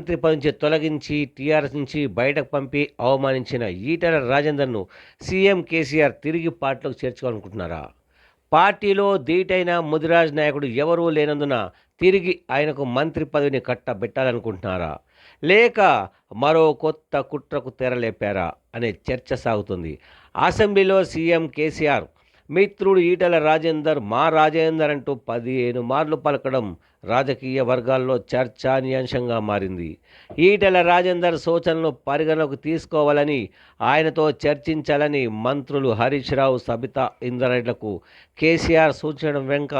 మంత్రి పదవి నుంచి తొలగించి టీఆర్ఎస్ నుంచి బయటకు పంపి అవమానించిన ఈటెల రాజేందర్ను సీఎం కేసీఆర్ తిరిగి పార్టీలోకి చేర్చుకోవాలనుకుంటున్నారా? పార్టీలో ధీటైన ముదిరాజ్ నాయకుడు ఎవరూ లేనందున తిరిగి ఆయనకు మంత్రి పదవిని కట్టబెట్టాలనుకుంటున్నారా? లేక మరో కొత్త కుట్రకు తెరలేపారా అనే చర్చ సాగుతుంది. అసెంబ్లీలో సీఎం కేసీఆర్ మిత్రుడు ఈటెల రాజేందర్ మా రాజేందర్ అంటూ 15 మార్లు పలకడం రాజకీయ వర్గాల్లో చర్చానీయాంశంగా మారింది. ఈటెల రాజేందర్ సూచనలు పరిగణలోకి తీసుకోవాలని, ఆయనతో చర్చించాలని మంత్రులు హరీష్ రావు, సబితా ఇంద్రారెడ్డిలకు కేసీఆర్ సూచించడం వెనుక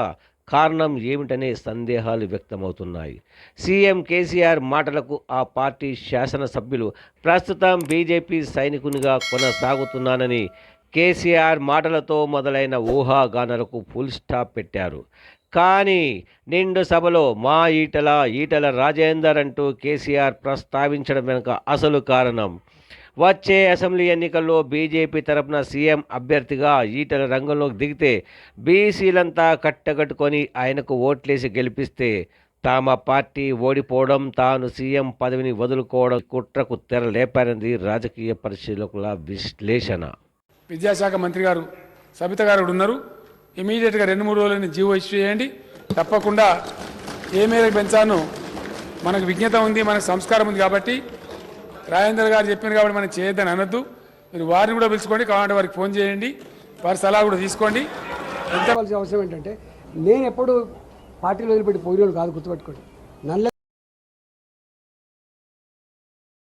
కారణం ఏమిటనే సందేహాలు వ్యక్తమవుతున్నాయి. సీఎం కేసీఆర్ మాటలకు ఆ పార్టీ శాసనసభ్యులు ప్రస్తుతం బీజేపీ సైనికునిగా కొనసాగుతున్నానని, కేసీఆర్ మాటలతో మొదలైన ఊహాగానాలకు ఫుల్ స్టాప్ పెట్టారు. కానీ నిండు సభలో మా ఈటెల రాజేందర్ అంటూ కేసీఆర్ ప్రస్తావించడం వెనుక అసలు కారణం, వచ్చే అసెంబ్లీ ఎన్నికల్లో బీజేపీ తరపున సీఎం అభ్యర్థిగా ఈటెల రంగంలోకి దిగితే బీసీలంతా కట్టగట్టుకొని ఆయనకు ఓట్లేసి గెలిపిస్తే తమ పార్టీ ఓడిపోవడం, తాను సీఎం పదవిని వదులుకోవడం కుట్రకు తెర లేపారన్నది రాజకీయ పరిశీలకుల విశ్లేషణ. విద్యాశాఖ మంత్రి గారు సబిత గారు ఉన్నారు. ఇమీడియట్గా 2-3 రోజులని జీవో ఇష్యూ చేయండి. తప్పకుండా ఏ మేరకు పెంచానో మనకు విజ్ఞత ఉంది, మనకు సంస్కారం ఉంది కాబట్టి రాజేందర్ గారు చెప్పారు కాబట్టి మనం చేయొద్దని అనొద్దు. మీరు వారిని కూడా పిలుచుకోండి, కావాలంటే వారికి ఫోన్ చేయండి, వారి సలహా కూడా తీసుకోండి. ఎంత అవసరం ఏంటంటే నేను ఎప్పుడు పార్టీలో వదిలిపెట్టి పోయిన కాదు, గుర్తుపెట్టుకోండి. నల్ల